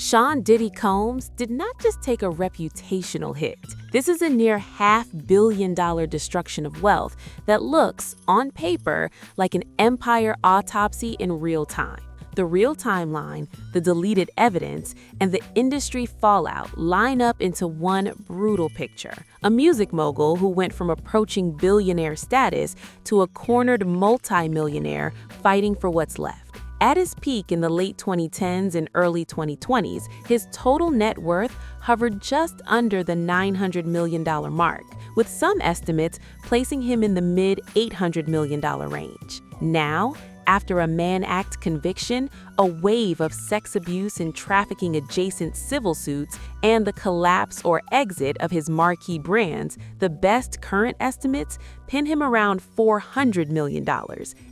Sean Diddy Combs did not just take a reputational hit. This is a near $500 million destruction of wealth that looks, on paper, like an empire autopsy in real time. The real timeline, the deleted evidence, and the industry fallout line up into one brutal picture. A music mogul who went from approaching billionaire status to a cornered multi-millionaire fighting for what's left. At his peak in the late 2010s and early 2020s, his total net worth hovered just under the $900 million mark, with some estimates placing him in the mid-$800 million range. Now, after a Mann Act conviction, a wave of sex abuse and trafficking adjacent civil suits, and the collapse or exit of his marquee brands, the best current estimates pin him around $400 million,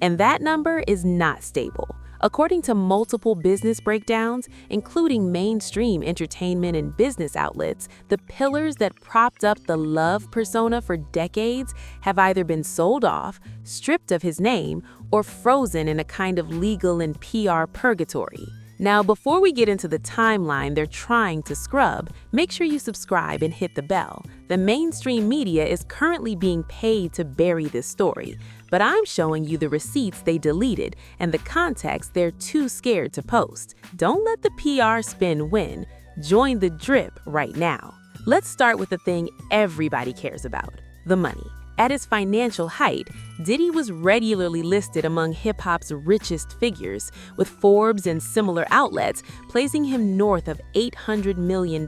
and that number is not stable. According to multiple business breakdowns, including mainstream entertainment and business outlets, the pillars that propped up the love persona for decades have either been sold off, stripped of his name, or frozen in a kind of legal and PR purgatory. Now, before we get into the timeline they're trying to scrub, make sure you subscribe and hit the bell. The mainstream media is currently being paid to bury this story, but I'm showing you the receipts they deleted and the context they're too scared to post. Don't let the PR spin win. Join the drip right now. Let's start with the thing everybody cares about: the money. At his financial height, Diddy was regularly listed among hip-hop's richest figures, with Forbes and similar outlets placing him north of $800 million,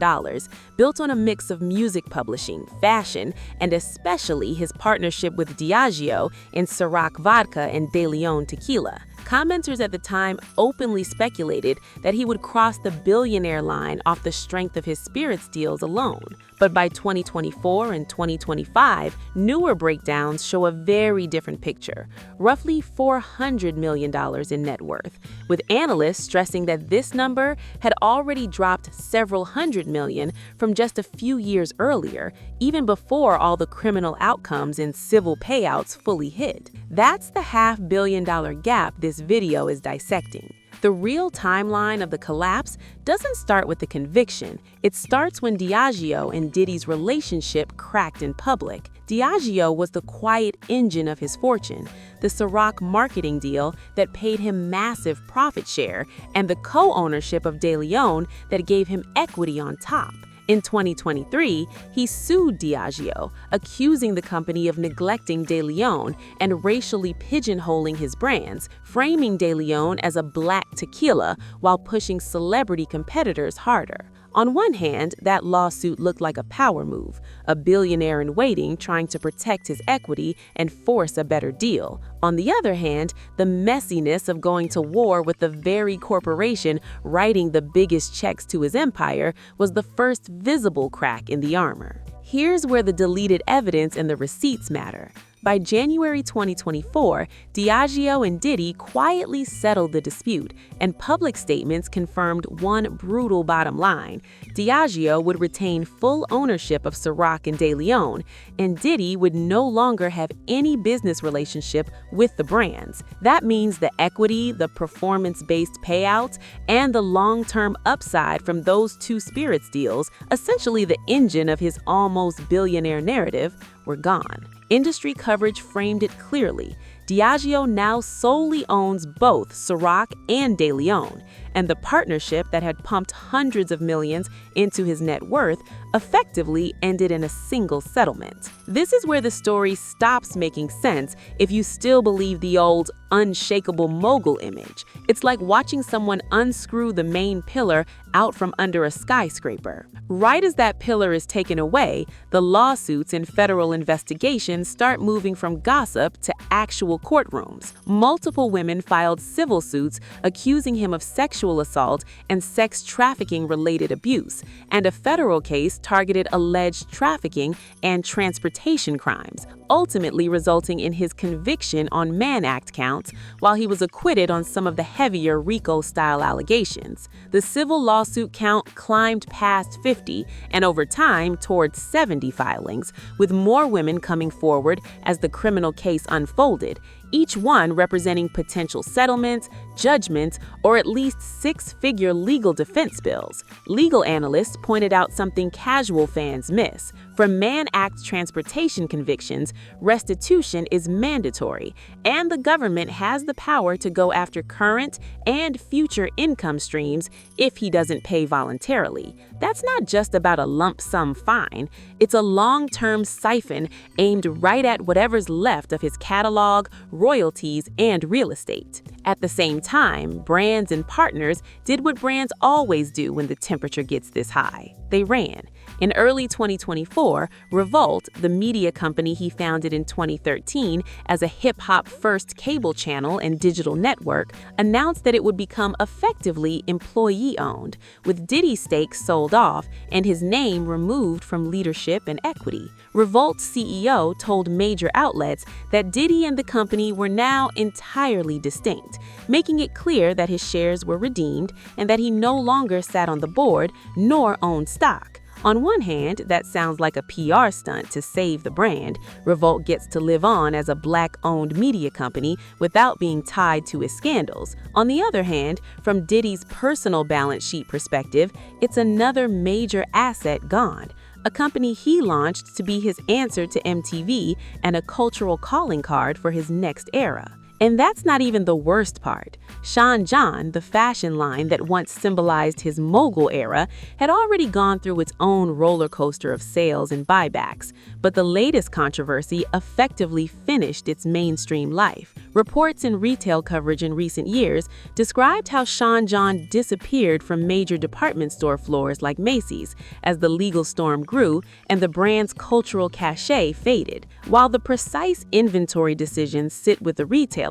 built on a mix of music publishing, fashion, and especially his partnership with Diageo in Cîroc vodka and DeLeón tequila. Commenters at the time openly speculated that he would cross the billionaire line off the strength of his spirits deals alone. But by 2024 and 2025, newer breakdowns show a very different picture, roughly $400 million in net worth, with analysts stressing that this number had already dropped several hundred million from just a few years earlier, even before all the criminal outcomes and civil payouts fully hit. That's the $500 million gap this video is dissecting. The real timeline of the collapse doesn't start with the conviction. It starts when Diageo and Diddy's relationship cracked in public. Diageo was the quiet engine of his fortune, the Cîroc marketing deal that paid him massive profit share, and the co-ownership of DeLeón that gave him equity on top. In 2023, he sued Diageo, accusing the company of neglecting DeLeón and racially pigeonholing his brands, framing DeLeón as a black tequila while pushing celebrity competitors harder. On one hand, that lawsuit looked like a power move, a billionaire in waiting trying to protect his equity and force a better deal. On the other hand, the messiness of going to war with the very corporation writing the biggest checks to his empire was the first visible crack in the armor. Here's where the deleted evidence and the receipts matter. By January 2024, Diageo and Diddy quietly settled the dispute, and public statements confirmed one brutal bottom line: Diageo would retain full ownership of Cîroc and DeLeón, and Diddy would no longer have any business relationship with the brands. That means the equity, the performance-based payouts, and the long-term upside from those two spirits deals, essentially the engine of his almost billionaire narrative, were gone. Industry coverage framed it clearly. Diageo now solely owns both Cîroc and DeLeón, and the partnership that had pumped hundreds of millions into his net worth effectively ended in a single settlement. This is where the story stops making sense if you still believe the old unshakable mogul image. It's like watching someone unscrew the main pillar out from under a skyscraper. Right as that pillar is taken away, the lawsuits and federal investigations start moving from gossip to actual courtrooms. Multiple women filed civil suits accusing him of sexual assault and sex trafficking-related abuse, and a federal case targeted alleged trafficking and transportation crimes, ultimately resulting in his conviction on Mann Act counts, while he was acquitted on some of the heavier RICO-style allegations. The civil lawsuit count climbed past 50 and over time towards 70 filings, with more women coming forward as the criminal case unfolded. each one representing potential settlements, judgments, or at least six-figure legal defense bills. Legal analysts pointed out something casual fans miss. For Mann Act transportation convictions, restitution is mandatory, and the government has the power to go after current and future income streams if he doesn't pay voluntarily. That's not just about a lump sum fine, it's a long-term siphon aimed right at whatever's left of his catalog, royalties, and real estate. At the same time, brands and partners did what brands always do when the temperature gets this high. They ran. In early 2024, Revolt, the media company he founded in 2013 as a hip-hop first cable channel and digital network, announced that it would become effectively employee-owned, with Diddy's stakes sold off and his name removed from leadership and equity. Revolt's CEO told major outlets that Diddy and the company were now entirely distinct, making it clear that his shares were redeemed and that he no longer sat on the board nor owned stock. On one hand, that sounds like a PR stunt to save the brand. Revolt gets to live on as a Black-owned media company without being tied to his scandals. On the other hand, from Diddy's personal balance sheet perspective, it's another major asset gone. A company he launched to be his answer to MTV and a cultural calling card for his next era. And that's not even the worst part. Sean John, the fashion line that once symbolized his mogul era, had already gone through its own roller coaster of sales and buybacks, but the latest controversy effectively finished its mainstream life. Reports and retail coverage in recent years described how Sean John disappeared from major department store floors like Macy's as the legal storm grew and the brand's cultural cachet faded. While the precise inventory decisions sit with the retailers,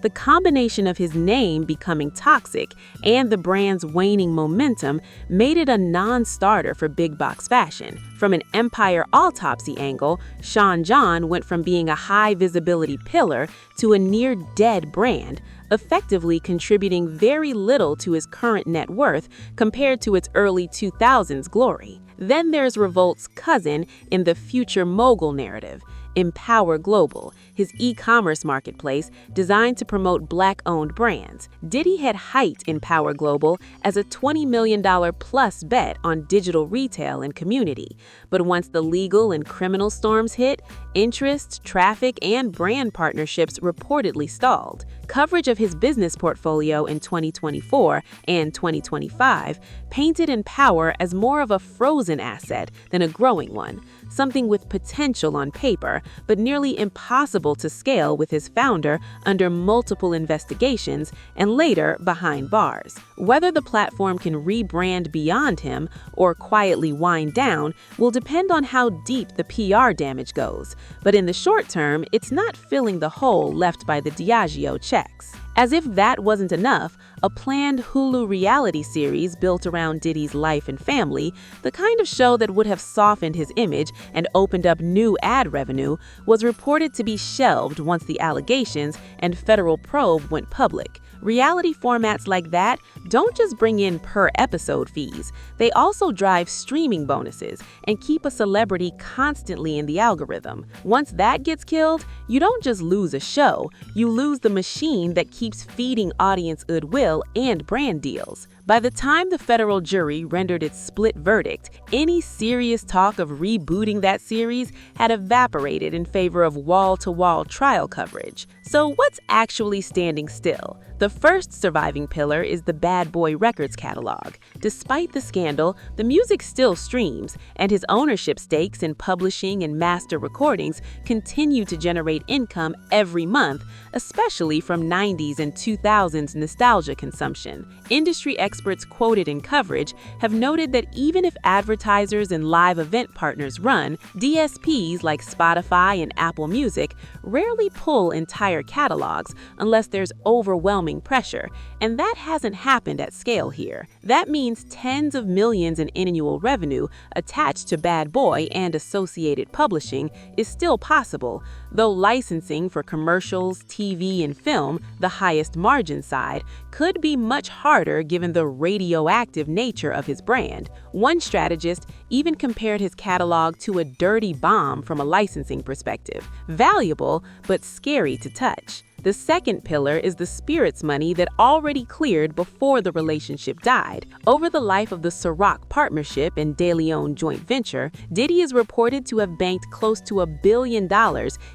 the combination of his name becoming toxic and the brand's waning momentum made it a non-starter for big box fashion. From an empire autopsy angle, Sean John went from being a high-visibility pillar to a near-dead brand, effectively contributing very little to his current net worth compared to its early 2000s glory. Then there's Revolt's cousin in the future mogul narrative, Empower Global, his e-commerce marketplace designed to promote Black-owned brands. Diddy had hyped Empower Global as a $20 million plus bet on digital retail and community. But once the legal and criminal storms hit, interest, traffic, and brand partnerships reportedly stalled. Coverage of his business portfolio in 2024 and 2025 painted Empower as more of a frozen asset than a growing one, something with potential on paper, but nearly impossible to scale with his founder under multiple investigations and later behind bars. Whether the platform can rebrand beyond him or quietly wind down will depend on how deep the PR damage goes, but in the short term, it's not filling the hole left by the Diageo checks. As if that wasn't enough, a planned Hulu reality series built around Diddy's life and family, the kind of show that would have softened his image and opened up new ad revenue, was reported to be shelved once the allegations and federal probe went public. Reality formats like that don't just bring in per-episode fees, they also drive streaming bonuses and keep a celebrity constantly in the algorithm. Once that gets killed, you don't just lose a show, you lose the machine that keeps feeding audience goodwill and brand deals. By the time the federal jury rendered its split verdict, any serious talk of rebooting that series had evaporated in favor of wall-to-wall trial coverage. So what's actually standing still? The first surviving pillar is the Bad Boy Records catalog. Despite the scandal, the music still streams, and his ownership stakes in publishing and master recordings continue to generate income every month, especially from 90s and 2000s nostalgia consumption. Industry experts quoted in coverage have noted that even if advertisers and live event partners run, DSPs like Spotify and Apple Music rarely pull entire catalogs unless there's overwhelming pressure, and that hasn't happened at scale here. That means tens of millions in annual revenue attached to Bad Boy and associated publishing is still possible, though licensing for commercials, TV, and film, the highest margin side, could be much harder given the radioactive nature of his brand. One strategist even compared his catalog to a dirty bomb from a licensing perspective, valuable but scary to touch. The second pillar is the spirits money that already cleared before the relationship died. Over the life of the Cîroc partnership and DeLeón joint venture, Diddy is reported to have banked close to $1 billion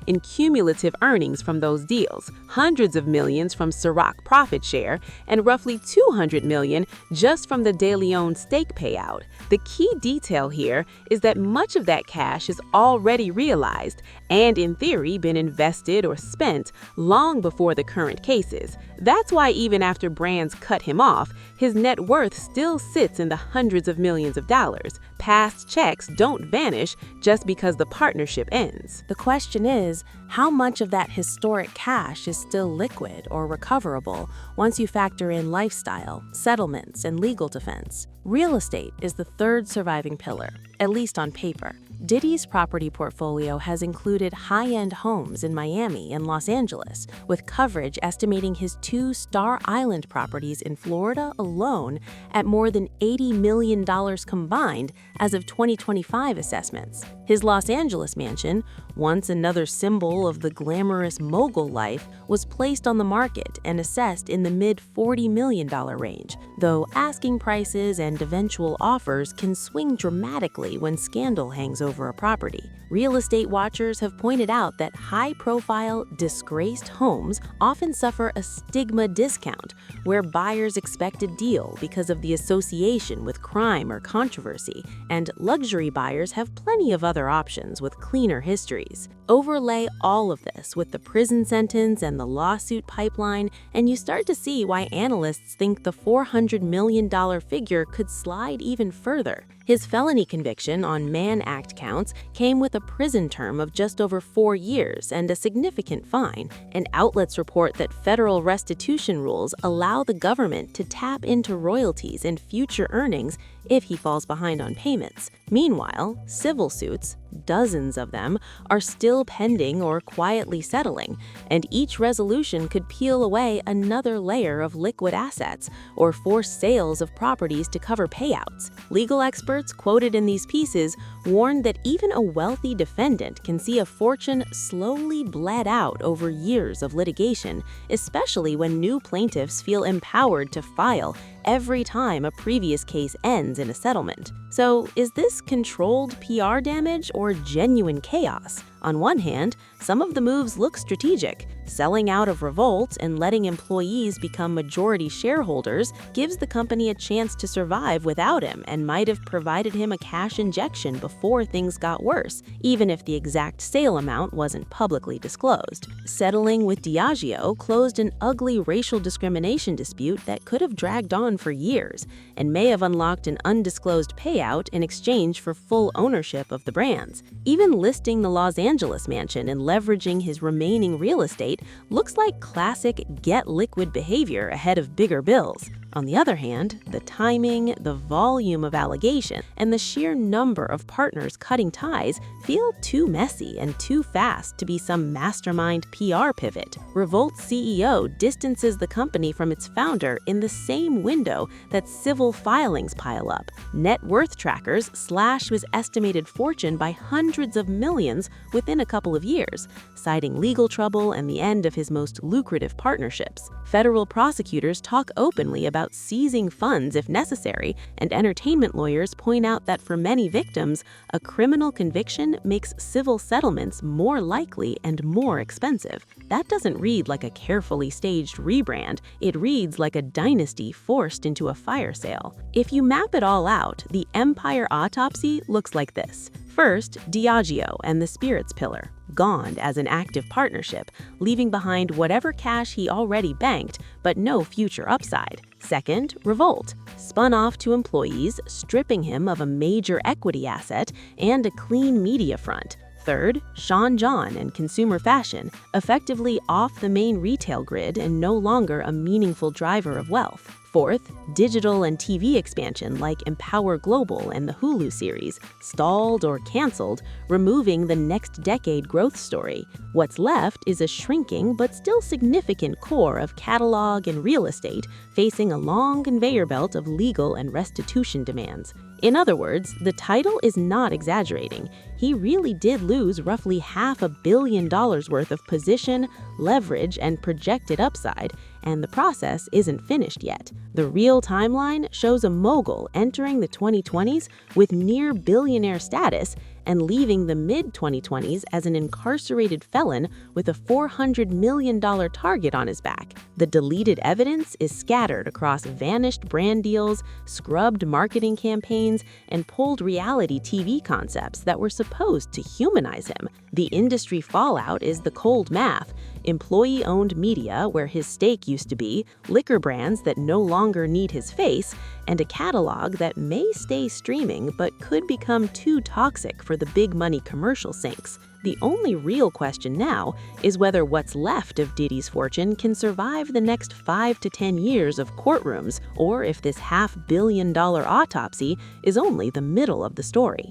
in cumulative earnings from those deals, hundreds of millions from Cîroc profit share, and roughly $200 million just from the DeLeón stake payout. The key detail here is that much of that cash is already realized and, in theory, been invested or spent long before the current cases. That's why even after brands cut him off, his net worth still sits in the hundreds of millions of dollars. Past checks don't vanish just because the partnership ends. The question is, how much of that historic cash is still liquid or recoverable once you factor in lifestyle, settlements, and legal defense? Real estate is the third surviving pillar, at least on paper. Diddy's property portfolio has included high-end homes in Miami and Los Angeles, with coverage estimating his 2 Star Island properties in Florida alone at more than $80 million combined as of 2025 assessments. His Los Angeles mansion, once another symbol of the glamorous mogul life, was placed on the market and assessed in the mid-$40 million range, though asking prices and eventual offers can swing dramatically when scandal hangs over a property. Real estate watchers have pointed out that high-profile, disgraced homes often suffer a stigma discount, where buyers expect a deal because of the association with crime or controversy, and luxury buyers have plenty of other options with cleaner histories. Overlay all of this with the prison sentence and the lawsuit pipeline, and you start to see why analysts think the $400 million figure could slide even further. His felony conviction on Mann Act counts came with a prison term of just over 4 years and a significant fine, and outlets report that federal restitution rules allow the government to tap into royalties and future earnings if he falls behind on payments. Meanwhile, civil suits, dozens of them, are still pending or quietly settling, and each resolution could peel away another layer of liquid assets or force sales of properties to cover payouts. Legal experts quoted in these pieces warned that even a wealthy defendant can see a fortune slowly bled out over years of litigation, especially when new plaintiffs feel empowered to file every time a previous case ends in a settlement. So, is this controlled PR damage or genuine chaos? On one hand, some of the moves look strategic. Selling out of Revolt and letting employees become majority shareholders gives the company a chance to survive without him and might have provided him a cash injection before things got worse, even if the exact sale amount wasn't publicly disclosed. Settling with Diageo closed an ugly racial discrimination dispute that could have dragged on for years and may have unlocked an undisclosed payout in exchange for full ownership of the brands. Even listing the Los Angeles mansion and leveraging his remaining real estate looks like classic get-liquid behavior ahead of bigger bills. On the other hand, the timing, the volume of allegation, and the sheer number of partners cutting ties feel too messy and too fast to be some mastermind PR pivot. Revolt's CEO distances the company from its founder in the same window that civil filings pile up. Net worth trackers slash his estimated fortune by hundreds of millions within a couple of years, citing legal trouble and the end of his most lucrative partnerships. Federal prosecutors talk openly about seizing funds if necessary, and entertainment lawyers point out that for many victims, a criminal conviction makes civil settlements more likely and more expensive. That doesn't read like a carefully staged rebrand, it reads like a dynasty forced into a fire sale. If you map it all out, the empire autopsy looks like this. First, Diageo and the spirits pillar, gone as an active partnership, leaving behind whatever cash he already banked, but no future upside. Second, Revolt, spun off to employees, stripping him of a major equity asset and a clean media front. Third, Sean John and consumer fashion, effectively off the main retail grid and no longer a meaningful driver of wealth. Fourth, digital and TV expansion like Empower Global and the Hulu series, stalled or canceled, removing the next decade growth story. What's left is a shrinking but still significant core of catalog and real estate facing a long conveyor belt of legal and restitution demands. In other words, the title is not exaggerating. He really did lose roughly $500 million worth of position, leverage, and projected upside, and the process isn't finished yet. The real timeline shows a mogul entering the 2020s with near billionaire status and leaving the mid-2020s as an incarcerated felon with a $400 million target on his back. The deleted evidence is scattered across vanished brand deals, scrubbed marketing campaigns, and pulled reality TV concepts that were supposed to humanize him. The industry fallout is the cold math: employee-owned media where his stake used to be, liquor brands that no longer need his face, and a catalog that may stay streaming but could become too toxic for the big money commercial sinks. The only real question now is whether what's left of Diddy's fortune can survive the next 5 to 10 years of courtrooms, or if this $500 million autopsy is only the middle of the story.